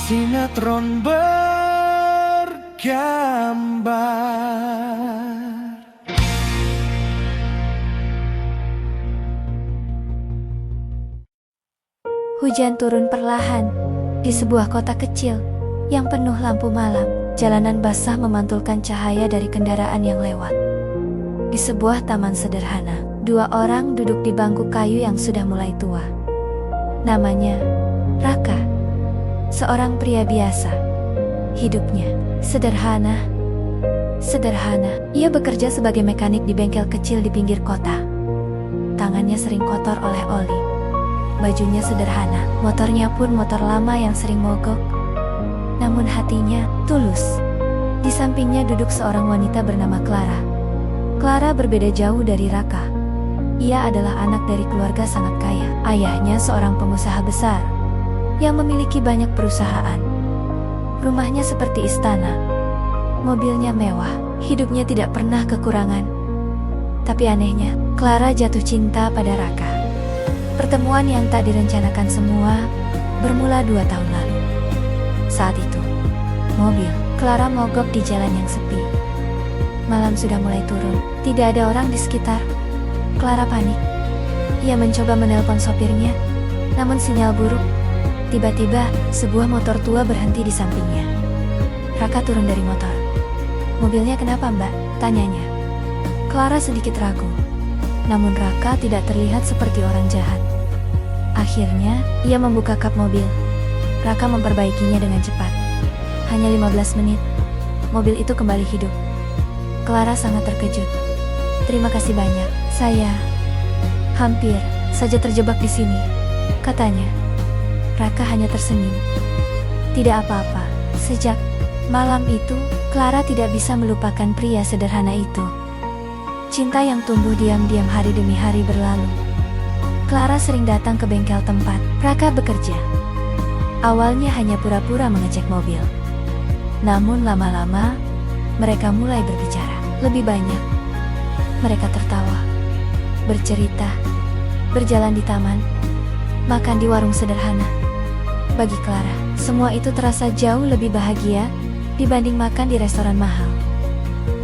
Sinetron bergambar. Hujan turun perlahan di sebuah kota kecil yang penuh lampu malam. Jalanan basah memantulkan cahaya dari kendaraan yang lewat. Di sebuah taman sederhana, dua orang duduk di bangku kayu yang sudah mulai tua. Namanya Raka, seorang pria biasa. Hidupnya sederhana. Ia bekerja sebagai mekanik di bengkel kecil di pinggir kota. Tangannya sering kotor oleh oli. Bajunya sederhana, motornya pun motor lama yang sering mogok. Namun hatinya tulus. Di sampingnya duduk seorang wanita bernama Clara. Clara berbeda jauh dari Raka. Ia adalah anak dari keluarga sangat kaya. Ayahnya seorang pengusaha besar yang memiliki banyak perusahaan. Rumahnya seperti istana. Mobilnya mewah. Hidupnya tidak pernah kekurangan. Tapi anehnya, Clara jatuh cinta pada Raka. Pertemuan yang tak direncanakan semua bermula 2 tahun lalu. Saat itu, mobil Clara mogok di jalan yang sepi. Malam sudah mulai turun, tidak ada orang di sekitar. Clara panik. Ia mencoba menelpon sopirnya, namun sinyal buruk. Tiba-tiba, sebuah motor tua berhenti di sampingnya. Raka turun dari motor. "Mobilnya kenapa, Mbak?" tanyanya. Clara sedikit ragu. Namun Raka tidak terlihat seperti orang jahat. Akhirnya, ia membuka kap mobil. Raka memperbaikinya dengan cepat. Hanya 15 menit, mobil itu kembali hidup. Clara sangat terkejut. "Terima kasih banyak, saya hampir saja terjebak di sini," katanya. Raka hanya tersenyum. Tidak apa-apa. Sejak malam itu, Clara tidak bisa melupakan pria sederhana itu. Cinta yang tumbuh diam-diam hari demi hari berlalu. Clara sering datang ke bengkel tempat Raka bekerja. Awalnya hanya pura-pura mengecek mobil. Namun lama-lama, mereka mulai berbicara lebih banyak. Mereka tertawa, bercerita, berjalan di taman, makan di warung sederhana. Bagi Clara, semua itu terasa jauh lebih bahagia dibanding makan di restoran mahal.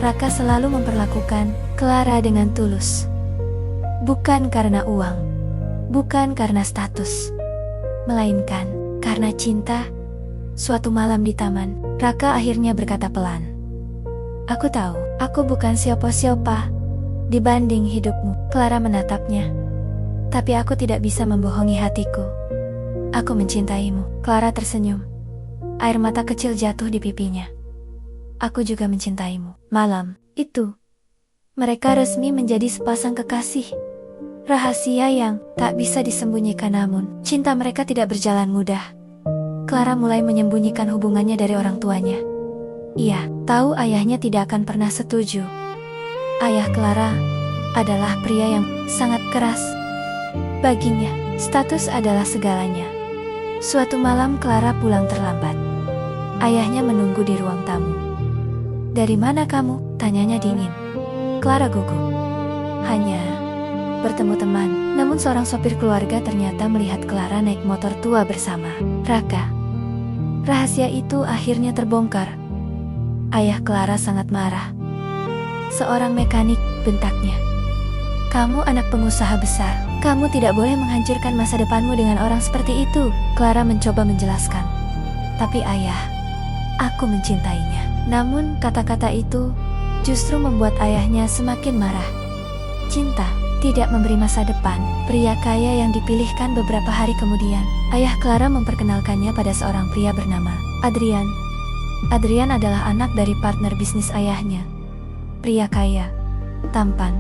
Raka selalu memperlakukan Clara dengan tulus. Bukan karena uang, bukan karena status, melainkan karena cinta. Suatu malam di taman, Raka akhirnya berkata pelan, "Aku tahu, aku bukan siapa-siapa dibanding hidupmu." Clara menatapnya. "Tapi aku tidak bisa membohongi hatiku. Aku mencintaimu." Clara tersenyum. Air mata kecil jatuh di pipinya. "Aku juga mencintaimu." Malam itu, mereka resmi menjadi sepasang kekasih. Rahasia yang tak bisa disembunyikan, namun cinta mereka tidak berjalan mudah. Clara mulai menyembunyikan hubungannya dari orang tuanya. Ia tahu ayahnya tidak akan pernah setuju. Ayah Clara adalah pria yang sangat keras. Baginya, status adalah segalanya. Suatu malam Clara pulang terlambat. Ayahnya menunggu di ruang tamu. "Dari mana kamu?" tanyanya dingin. Clara gugup. "Hanya bertemu teman." Namun seorang sopir keluarga ternyata melihat Clara naik motor tua bersama Raka. Rahasia itu akhirnya terbongkar. Ayah Clara sangat marah. "Seorang mekanik," bentaknya. "Kamu anak pengusaha besar. Kamu tidak boleh menghancurkan masa depanmu dengan orang seperti itu." Clara mencoba menjelaskan. "Tapi ayah, aku mencintainya." Namun kata-kata itu justru membuat ayahnya semakin marah. Cinta tidak memberi masa depan. Pria kaya yang dipilihkan beberapa hari kemudian, ayah Clara memperkenalkannya pada seorang pria bernama Adrian. Adrian adalah anak dari partner bisnis ayahnya. Pria kaya, tampan,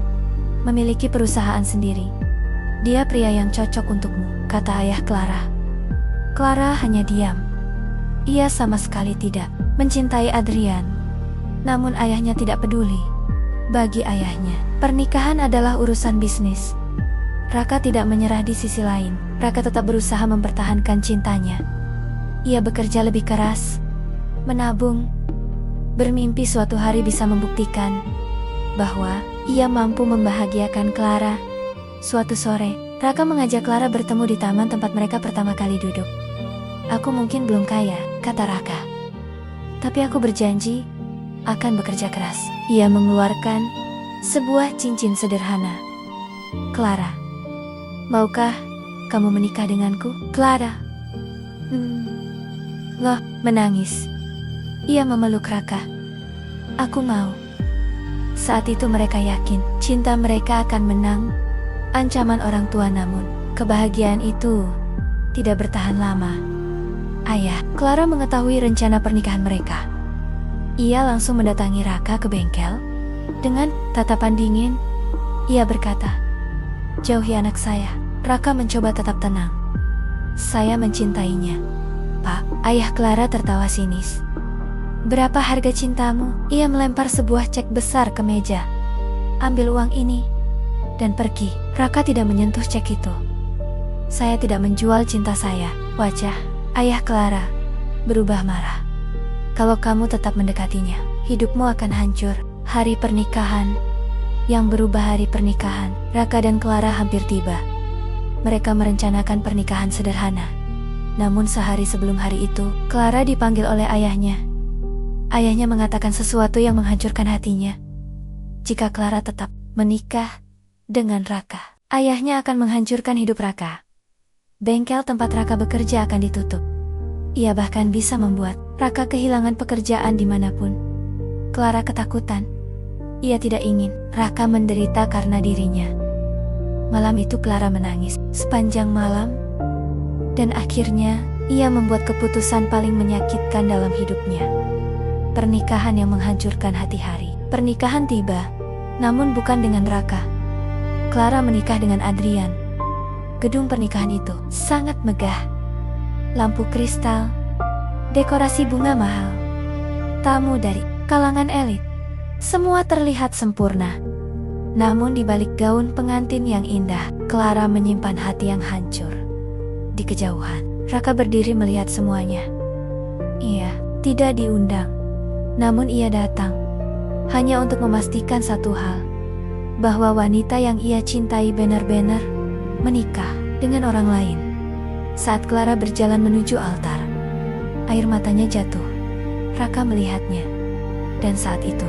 memiliki perusahaan sendiri. "Dia pria yang cocok untukmu," kata ayah Clara. Clara hanya diam. Ia sama sekali tidak mencintai Adrian. Namun ayahnya tidak peduli. Bagi ayahnya, pernikahan adalah urusan bisnis. Raka tidak menyerah di sisi lain. Raka tetap berusaha mempertahankan cintanya. Ia bekerja lebih keras, menabung, bermimpi suatu hari bisa membuktikan bahwa ia mampu membahagiakan Clara. Suatu sore, Raka mengajak Clara bertemu di taman tempat mereka pertama kali duduk. "Aku mungkin belum kaya, kata Raka. Tapi aku berjanji akan bekerja keras. Ia mengeluarkan sebuah cincin sederhana. Clara, maukah kamu menikah denganku? Clara loh, menangis. Ia memeluk Raka. Aku mau. Saat itu mereka yakin cinta mereka akan menang ancaman orang tua, namun kebahagiaan itu tidak bertahan lama. Ayah Clara mengetahui rencana pernikahan mereka. Ia langsung mendatangi Raka ke bengkel. Dengan tatapan dingin, ia berkata, "Jauhi anak saya." Raka mencoba tetap tenang. "Saya mencintainya, Pak." Ayah Clara tertawa sinis. "Berapa harga cintamu?" Ia melempar sebuah cek besar ke meja. "Ambil uang ini dan pergi." Raka tidak menyentuh cek itu. "Saya tidak menjual cinta saya." Wajah Ayah Clara berubah marah. "Kalau kamu tetap mendekatinya, hidupmu akan hancur." Hari pernikahan yang berubah hari pernikahan. Raka dan Clara hampir tiba. Mereka merencanakan pernikahan sederhana. Namun sehari sebelum hari itu, Clara dipanggil oleh ayahnya. Ayahnya mengatakan sesuatu yang menghancurkan hatinya. Jika Clara tetap menikah dengan Raka, ayahnya akan menghancurkan hidup Raka. Bengkel tempat Raka bekerja akan ditutup. Ia bahkan bisa membuat Raka kehilangan pekerjaan dimanapun. Clara ketakutan. Ia tidak ingin Raka menderita karena dirinya. Malam itu Clara menangis sepanjang malam. Dan akhirnya, ia membuat keputusan paling menyakitkan dalam hidupnya. Pernikahan yang menghancurkan hati. Hari pernikahan tiba, namun bukan dengan Raka. Clara menikah dengan Adrian. Gedung pernikahan itu sangat megah. Lampu kristal, dekorasi bunga mahal, tamu dari kalangan elit. Semua terlihat sempurna. Namun di balik gaun pengantin yang indah, Clara menyimpan hati yang hancur. Di kejauhan, Raka berdiri melihat semuanya. Ia tidak diundang. Namun ia datang hanya untuk memastikan satu hal, bahwa wanita yang ia cintai benar-benar menikah dengan orang lain. Saat Clara berjalan menuju altar, air matanya jatuh. Raka melihatnya. Dan saat itu,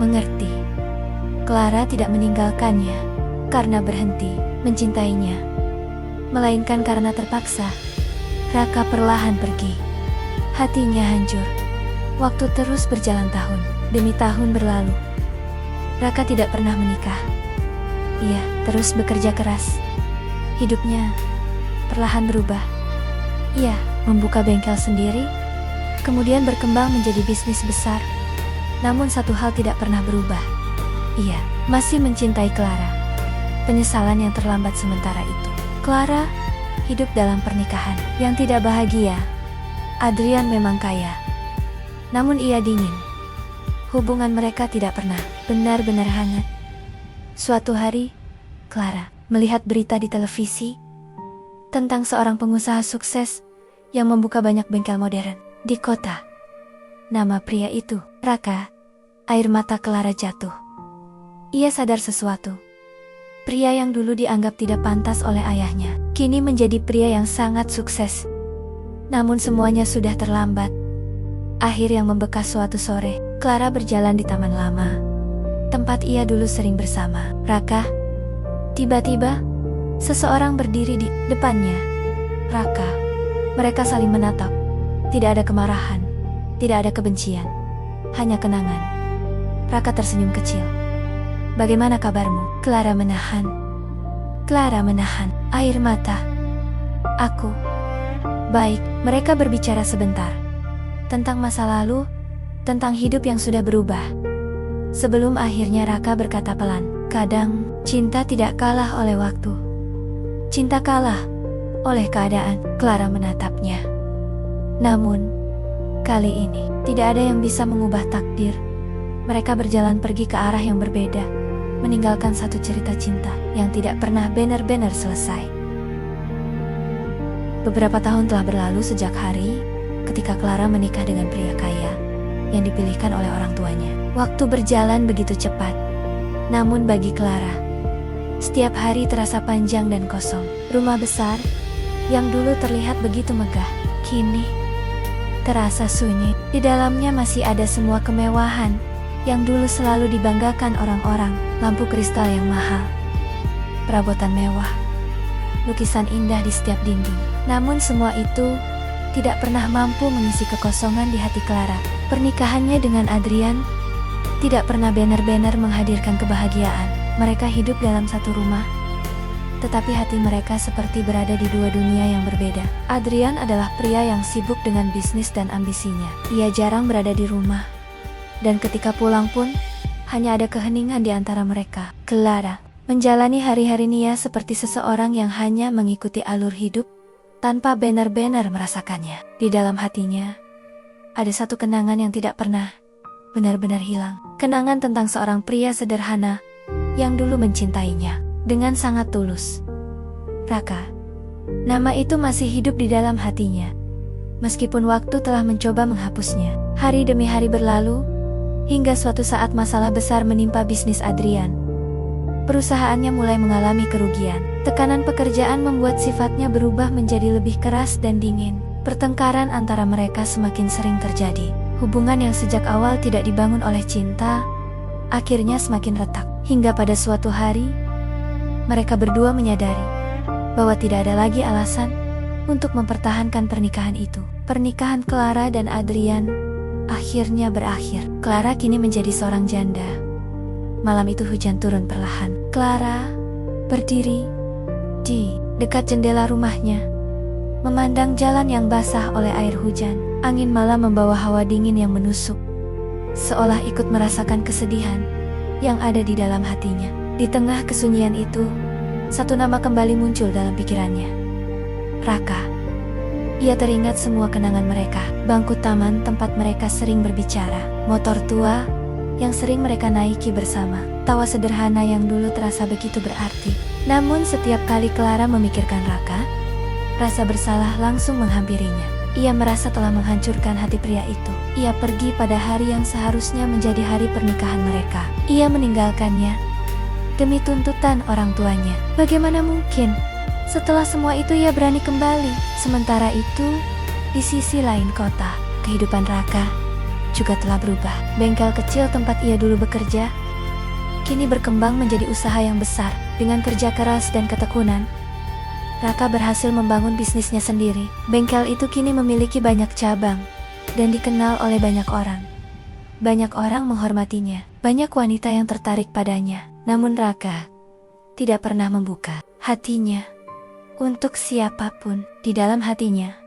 mengerti. Clara tidak meninggalkannya karena berhenti mencintainya, melainkan karena terpaksa. Raka perlahan pergi. Hatinya hancur. Waktu terus berjalan, tahun demi tahun berlalu. Raka tidak pernah menikah. Ia terus bekerja keras. Hidupnya perlahan berubah. Ia membuka bengkel sendiri, kemudian berkembang menjadi bisnis besar. Namun satu hal tidak pernah berubah. Ia masih mencintai Clara. Penyesalan yang terlambat sementara itu. Clara hidup dalam pernikahan yang tidak bahagia. Adrian memang kaya, namun ia dingin. Hubungan mereka tidak pernah benar-benar hangat. Suatu hari, Clara melihat berita di televisi tentang seorang pengusaha sukses yang membuka banyak bengkel modern di kota. Nama pria itu, Raka. Air mata Clara jatuh. Ia sadar sesuatu. Pria yang dulu dianggap tidak pantas oleh ayahnya, kini menjadi pria yang sangat sukses. Namun semuanya sudah terlambat. Akhir yang membekas suatu sore, Clara berjalan di taman lama, tempat ia dulu sering bersama Raka. Tiba-tiba, seseorang berdiri di depannya. Raka. Mereka saling menatap. Tidak ada kemarahan, tidak ada kebencian, hanya kenangan. Raka tersenyum kecil. "Bagaimana kabarmu?" Clara menahan air mata. "Aku baik." Mereka berbicara sebentar tentang masa lalu, tentang hidup yang sudah berubah. Sebelum akhirnya Raka berkata pelan, "Kadang cinta tidak kalah oleh waktu. Cinta kalah oleh keadaan." Clara menatapnya. Namun, kali ini tidak ada yang bisa mengubah takdir. Mereka berjalan pergi ke arah yang berbeda, meninggalkan satu cerita cinta yang tidak pernah benar-benar selesai. Beberapa tahun telah berlalu sejak hari ketika Clara menikah dengan pria kaya yang dipilihkan oleh orang tuanya. Waktu berjalan begitu cepat. Namun bagi Clara, setiap hari terasa panjang dan kosong. Rumah besar, yang dulu terlihat begitu megah, kini terasa sunyi. Di dalamnya masih ada semua kemewahan yang dulu selalu dibanggakan orang-orang. Lampu kristal yang mahal, perabotan mewah, lukisan indah di setiap dinding. Namun semua itu tidak pernah mampu mengisi kekosongan di hati Clara. Pernikahannya dengan Adrian tidak pernah banner-banner menghadirkan kebahagiaan. Mereka hidup dalam satu rumah, tetapi hati mereka seperti berada di dua dunia yang berbeda. Adrian adalah pria yang sibuk dengan bisnis dan ambisinya. Ia jarang berada di rumah, dan ketika pulang pun hanya ada keheningan di antara mereka. Clara menjalani hari-hari Nia seperti seseorang yang hanya mengikuti alur hidup tanpa benar-benar merasakannya. Di dalam hatinya ada satu kenangan yang tidak pernah benar-benar hilang. Kenangan tentang seorang pria sederhana yang dulu mencintainya dengan sangat tulus. Raka, nama itu masih hidup di dalam hatinya, meskipun waktu telah mencoba menghapusnya. Hari demi hari berlalu, hingga suatu saat masalah besar menimpa bisnis Adrian. Perusahaannya mulai mengalami kerugian. Tekanan pekerjaan membuat sifatnya berubah menjadi lebih keras dan dingin. Pertengkaran antara mereka semakin sering terjadi. Hubungan yang sejak awal tidak dibangun oleh cinta, akhirnya semakin retak. Hingga pada suatu hari, mereka berdua menyadari bahwa tidak ada lagi alasan untuk mempertahankan pernikahan itu. Pernikahan Clara dan Adrian akhirnya berakhir. Clara kini menjadi seorang janda. Malam itu hujan turun perlahan. Clara berdiri di dekat jendela rumahnya, memandang jalan yang basah oleh air hujan. Angin malam membawa hawa dingin yang menusuk, seolah ikut merasakan kesedihan yang ada di dalam hatinya. Di tengah kesunyian itu, satu nama kembali muncul dalam pikirannya. Raka. Ia teringat semua kenangan mereka, bangku taman tempat mereka sering berbicara, motor tua yang sering mereka naiki bersama, tawa sederhana yang dulu terasa begitu berarti. Namun setiap kali Clara memikirkan Raka, rasa bersalah langsung menghampirinya. Ia merasa telah menghancurkan hati pria itu. Ia pergi pada hari yang seharusnya menjadi hari pernikahan mereka. Ia meninggalkannya demi tuntutan orang tuanya. Bagaimana mungkin setelah semua itu ia berani kembali? Sementara itu, di sisi lain kota, kehidupan Raka juga telah berubah. Bengkel kecil tempat ia dulu bekerja kini berkembang menjadi usaha yang besar. Dengan kerja keras dan ketekunan, Raka berhasil membangun bisnisnya sendiri. Bengkel itu kini memiliki banyak cabang dan dikenal oleh banyak orang. Banyak orang menghormatinya, banyak wanita yang tertarik padanya. Namun Raka tidak pernah membuka hatinya untuk siapapun. Di dalam hatinya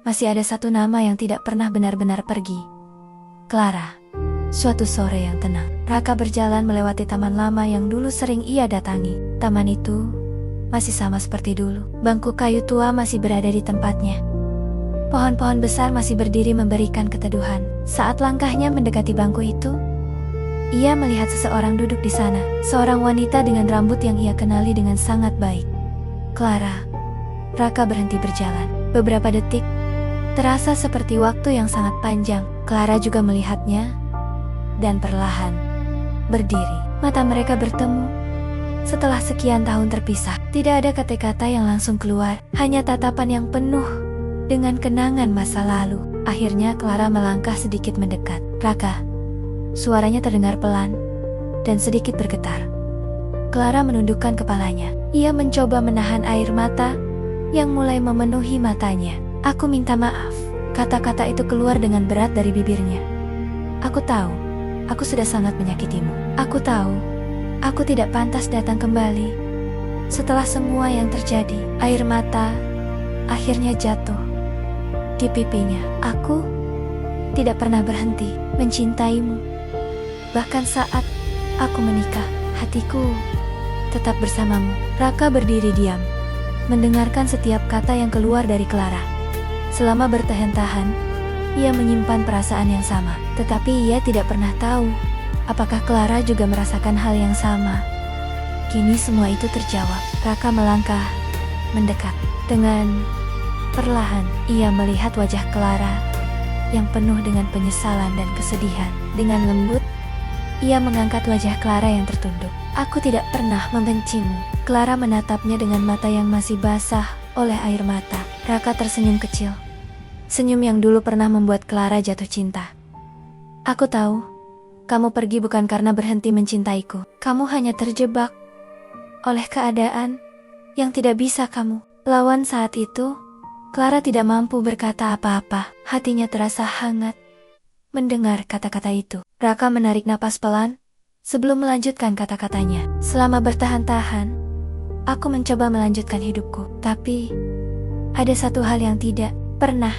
masih ada satu nama yang tidak pernah benar-benar pergi. Clara. Suatu sore yang tenang, Raka berjalan melewati taman lama yang dulu sering ia datangi. Taman itu masih sama seperti dulu. Bangku kayu tua masih berada di tempatnya. Pohon-pohon besar masih berdiri memberikan keteduhan. Saat langkahnya mendekati bangku itu, ia melihat seseorang duduk di sana. Seorang wanita dengan rambut yang ia kenali dengan sangat baik. Clara. Raka berhenti berjalan. Beberapa detik terasa seperti waktu yang sangat panjang. Clara juga melihatnya dan perlahan berdiri. Mata mereka bertemu. Setelah sekian tahun terpisah, tidak ada kata-kata yang langsung keluar, hanya tatapan yang penuh dengan kenangan masa lalu. Akhirnya Clara melangkah sedikit mendekat. Raka. Suaranya terdengar pelan dan sedikit bergetar. Clara menundukkan kepalanya. Ia mencoba menahan air mata yang mulai memenuhi matanya. Aku minta maaf. Kata-kata itu keluar dengan berat dari bibirnya. Aku tahu, aku sudah sangat menyakitimu. Aku tahu, aku tidak pantas datang kembali. Setelah semua yang terjadi, air mata akhirnya jatuh di pipinya. Aku tidak pernah berhenti mencintaimu. Bahkan saat aku menikah, hatiku tetap bersamamu. Raka berdiri diam, mendengarkan setiap kata yang keluar dari Clara. Selama bertahan-tahan, ia menyimpan perasaan yang sama. Tetapi ia tidak pernah tahu apakah Clara juga merasakan hal yang sama. Kini semua itu terjawab. Raka melangkah mendekat. Dengan perlahan, ia melihat wajah Clara yang penuh dengan penyesalan dan kesedihan. Dengan lembut, ia mengangkat wajah Clara yang tertunduk. Aku tidak pernah membencimu. Clara menatapnya dengan mata yang masih basah oleh air mata. Raka tersenyum kecil. Senyum yang dulu pernah membuat Clara jatuh cinta. Aku tahu, kamu pergi bukan karena berhenti mencintaiku. Kamu hanya terjebak oleh keadaan yang tidak bisa kamu lawan saat itu. Clara tidak mampu berkata apa-apa. Hatinya terasa hangat mendengar kata-kata itu. Raka menarik napas pelan sebelum melanjutkan kata-katanya. Selama bertahan-tahan, aku mencoba melanjutkan hidupku. Tapi, ada satu hal yang tidak pernah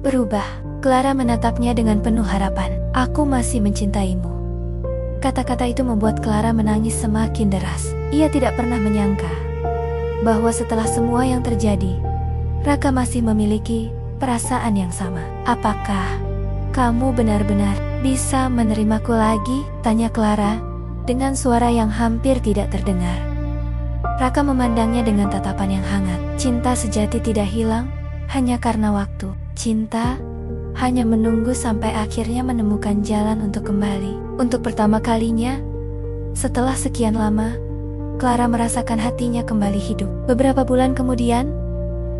berubah. Clara menatapnya dengan penuh harapan. Aku masih mencintaimu. Kata-kata itu membuat Clara menangis semakin deras. Ia tidak pernah menyangka bahwa setelah semua yang terjadi, Raka masih memiliki perasaan yang sama. Apakah kamu benar-benar bisa menerimaku lagi? Tanya Clara dengan suara yang hampir tidak terdengar. Raka memandangnya dengan tatapan yang hangat. Cinta sejati tidak hilang hanya karena waktu. Cinta hanya menunggu sampai akhirnya menemukan jalan untuk kembali. Untuk pertama kalinya, setelah sekian lama, Clara merasakan hatinya kembali hidup. Beberapa bulan kemudian,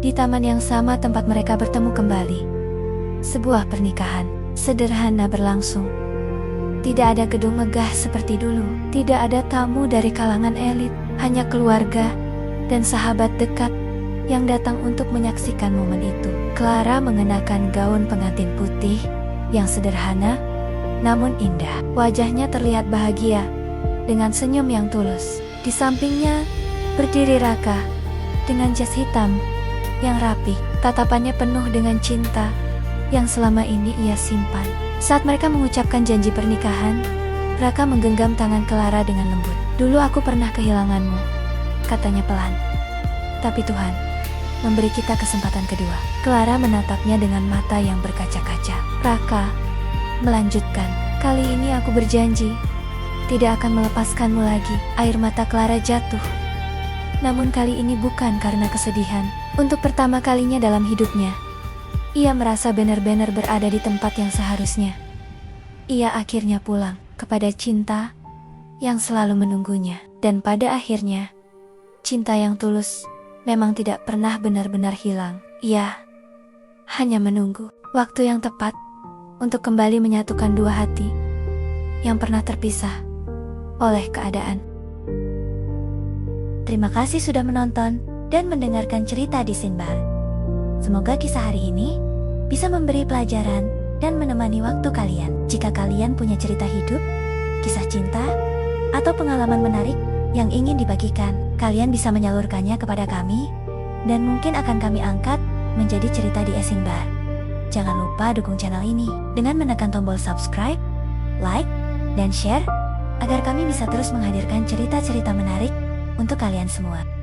di taman yang sama tempat mereka bertemu kembali, sebuah pernikahan sederhana berlangsung. Tidak ada gedung megah seperti dulu. Tidak ada tamu dari kalangan elit. Hanya keluarga dan sahabat dekat yang datang untuk menyaksikan momen itu. Clara mengenakan gaun pengantin putih yang sederhana namun indah. Wajahnya terlihat bahagia dengan senyum yang tulus. Di sampingnya berdiri Raka dengan jas hitam yang rapi. Tatapannya penuh dengan cinta yang selama ini ia simpan. Saat mereka mengucapkan janji pernikahan, Raka menggenggam tangan Clara dengan lembut. Dulu aku pernah kehilanganmu, katanya pelan. Tapi Tuhan memberi kita kesempatan kedua. Clara menatapnya dengan mata yang berkaca-kaca. Raka melanjutkan, kali ini aku berjanji tidak akan melepaskanmu lagi. Air mata Clara jatuh. Namun kali ini bukan karena kesedihan. Untuk pertama kalinya dalam hidupnya, ia merasa benar-benar berada di tempat yang seharusnya. Ia akhirnya pulang kepada cinta yang selalu menunggunya. Dan pada akhirnya, cinta yang tulus memang tidak pernah benar-benar hilang. Ia hanya menunggu waktu yang tepat untuk kembali menyatukan dua hati yang pernah terpisah oleh keadaan. Terima kasih sudah menonton dan mendengarkan cerita di Sinbal. Semoga kisah hari ini bisa memberi pelajaran dan menemani waktu kalian. Jika kalian punya cerita hidup, kisah cinta, atau pengalaman menarik yang ingin dibagikan, kalian bisa menyalurkannya kepada kami dan mungkin akan kami angkat menjadi cerita di Esinbar. Jangan lupa dukung channel ini dengan menekan tombol subscribe, like, dan share agar kami bisa terus menghadirkan cerita-cerita menarik untuk kalian semua.